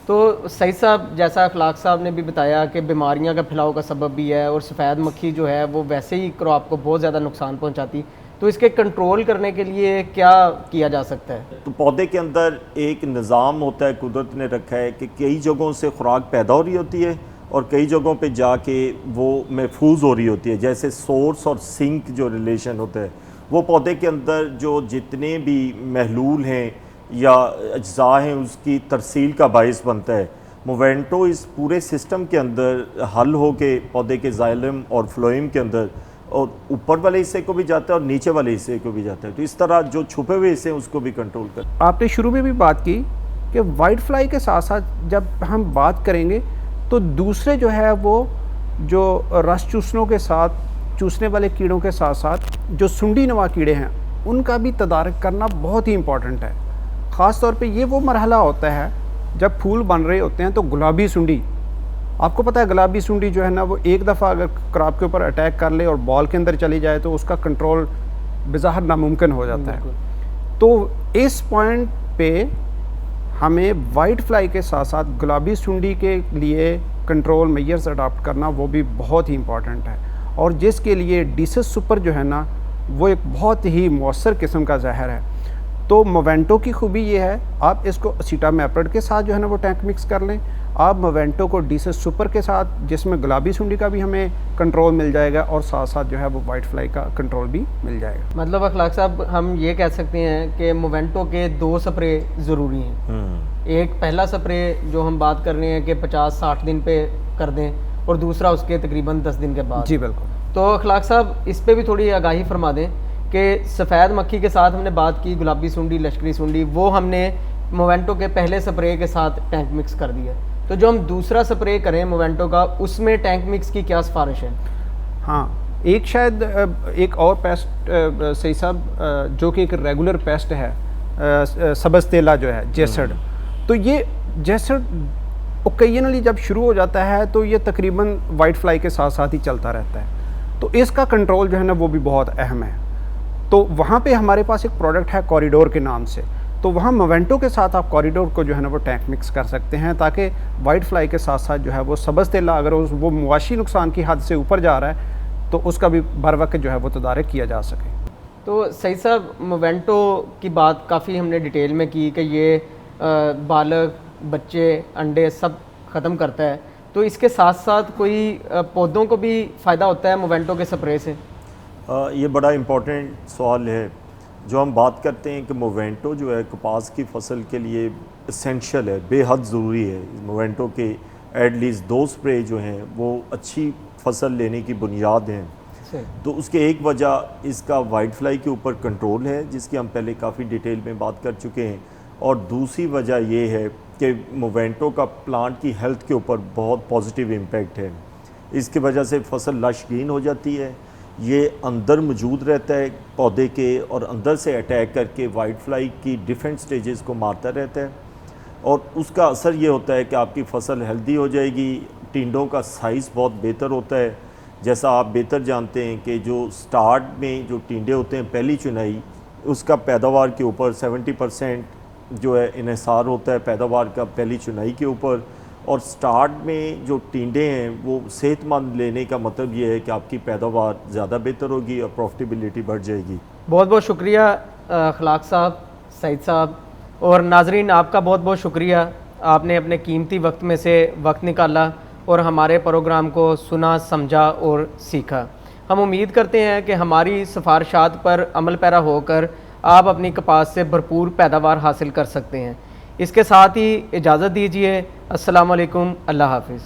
तो सईद साहब, जैसा अखलाक साहब ने भी बताया कि बीमारियां का फैलाव का सबब भी है और सफ़ेद मक्खी जो है वो वैसे ही क्रॉप को बहुत ज़्यादा नुकसान पहुंचाती, तो इसके कंट्रोल करने के लिए क्या किया जा सकता है? तो पौधे के अंदर एक निज़ाम होता है, कुदरत ने रखा है कि कई जगहों से खुराक पैदा हो रही होती है और कई जगहों पे जाके वो महफूज हो रही होती है। जैसे सोर्स और सिंक जो रिलेशन होता है, वो पौधे के अंदर जो जितने भी महलूल हैं या अज्जा हैं उसकी तरसील का बायस बनता है। मोवेंटो इस पूरे सिस्टम के अंदर हल हो के पौधे के जाइलम और फ्लोएम के अंदर और ऊपर वाले हिस्से को भी जाता है और नीचे वाले हिस्से को भी जाता है। तो इस तरह जो छुपे हुए हिस्से हैं उसको भी कंट्रोल कर। आपने शुरू में भी बात की कि वाइट फ्लाई के साथ साथ जब हम बात करेंगे तो दूसरे जो है वो जो रस चूसनों के साथ, चूसने वाले कीड़ों के साथ साथ जो सुंडी नवा कीड़े हैं उनका भी तदारक करना बहुत ही इम्पॉर्टेंट है। ख़ास तौर पे ये वो मरहला होता है जब फूल बन रहे होते हैं तो गुलाबी सुंडी, आपको पता है गुलाबी सुंडी जो है ना वो एक दफ़ा अगर क्रॉप के ऊपर अटैक कर ले और बॉल के अंदर चली जाए तो उसका कंट्रोल बेज़ाहिर नामुमकिन हो जाता है। तो इस पॉइंट पे हमें वाइट फ्लाई के साथ साथ गुलाबी सुंडी के लिए कंट्रोल मेजर्स अडॉप्ट करना वो भी बहुत ही इम्पॉर्टेंट है, और जिसके लिए डिसस सुपर जो है ना वो एक बहुत ही मौसर किस्म का जहर है। तो मोवेंटो की खूबी ये है, आप इसको असीटामेप्रिड के साथ जो है ना वो टैंक मिक्स कर लें, आप मोवेंटो को डिसस सुपर के साथ जिसमें गुलाबी सुंडी का भी हमें कंट्रोल मिल जाएगा और साथ साथ जो है वो वाइट फ्लाई का कंट्रोल भी मिल जाएगा। मतलब अखलाक साहब, हम ये कह सकते हैं कि मोवेंटो के 2 स्प्रे ज़रूरी हैं। एक पहला स्प्रे जो हम बात कर रहे हैं कि 50-60 दिन पे कर दें और दूसरा उसके तकरीबन 10 दिन के बाद। जी बिल्कुल। तो अखलाक साहब, इस पर भी थोड़ी आगाही फरमा दें कि सफ़ेद मक्खी के साथ हमने बात की, गुलाबी सुंडी, लश्करी सुंडी, वो हमने मोवेंटो के पहले स्प्रे के साथ टैंक मिक्स कर दिया। तो जो हम दूसरा स्प्रे करें मोवेंटो का, उसमें टैंक मिक्स की क्या सिफारिश है? हाँ, एक शायद एक और पेस्ट सही साहब जो कि एक रेगुलर पेस्ट है, सब्ज़ तेला जो है, जेसड। तो ये जेसड ओकेजनली जब शुरू हो जाता है तो ये तकरीबन वाइट फ्लाई के साथ साथ ही चलता रहता है, तो इसका कंट्रोल जो है ना वो भी बहुत अहम है। तो वहाँ पे हमारे पास एक प्रोडक्ट है कॉरिडोर के नाम से, तो वहाँ मोवेंटो के साथ आप कॉरिडोर को जो है ना वो टैंक मिक्स कर सकते हैं ताकि वाइट फ्लाई के साथ साथ जो है वो सब्ज़ तेला अगर वो मुआशी नुकसान की हद से ऊपर जा रहा है तो उसका भी बर वक्त जो है वो तदारक किया जा सके। तो सईद साहब, मोवेंटो की बात काफ़ी हमने डिटेल में की कि ये बालक, बच्चे, अंडे सब ख़त्म करता है, तो इसके साथ साथ कोई पौधों को भी फ़ायदा होता है मोवेंटो के स्प्रे से? ये बड़ा इम्पोर्टेंट सवाल है। जो हम बात करते हैं कि मोवेंटो जो है कपास की फसल के लिए एसेंशियल है, बेहद ज़रूरी है। मोवेंटो के एटलीस्ट 2 स्प्रे जो हैं वो अच्छी फसल लेने की बुनियाद हैं। तो उसके एक वजह इसका वाइट फ्लाई के ऊपर कंट्रोल है, जिसकी हम पहले काफ़ी डिटेल में बात कर चुके हैं, और दूसरी वजह ये है कि मोवेंटो का प्लांट की हेल्थ के ऊपर बहुत पॉजिटिव इम्पैक्ट है। इसकी वजह से फसल लश ग्रीन हो जाती है, ये अंदर मौजूद रहता है पौधे के और अंदर से अटैक करके वाइट फ्लाई की डिफरेंट स्टेजेस को मारता रहता है, और उसका असर ये होता है कि आपकी फसल हेल्दी हो जाएगी। टिंडों का साइज़ बहुत बेहतर होता है। जैसा आप बेहतर जानते हैं कि जो स्टार्ट में जो टिंडे होते हैं पहली चुनाई, उसका पैदावार के ऊपर 70% जो है इन्हिसार होता है पैदावार का पहली चुनाई के ऊपर, और स्टार्ट में जो टिंडे हैं वो सेहतमंद लेने का मतलब ये है कि आपकी पैदावार ज़्यादा बेहतर होगी और प्रॉफिटेबिलिटी बढ़ जाएगी। बहुत बहुत शुक्रिया अखलाक साहब, सईद साहब, और नाजरीन आपका बहुत बहुत शुक्रिया, आपने अपने कीमती वक्त में से वक्त निकाला और हमारे प्रोग्राम को सुना, समझा और सीखा। हम उम्मीद करते हैं कि हमारी सिफारिशात पर अमल पैरा होकर आप अपनी कपास से भरपूर पैदावार हासिल कर सकते हैं। इसके साथ ही इजाज़त दीजिए। अस्सलाम वालेकुम, अल्लाह हाफिज़।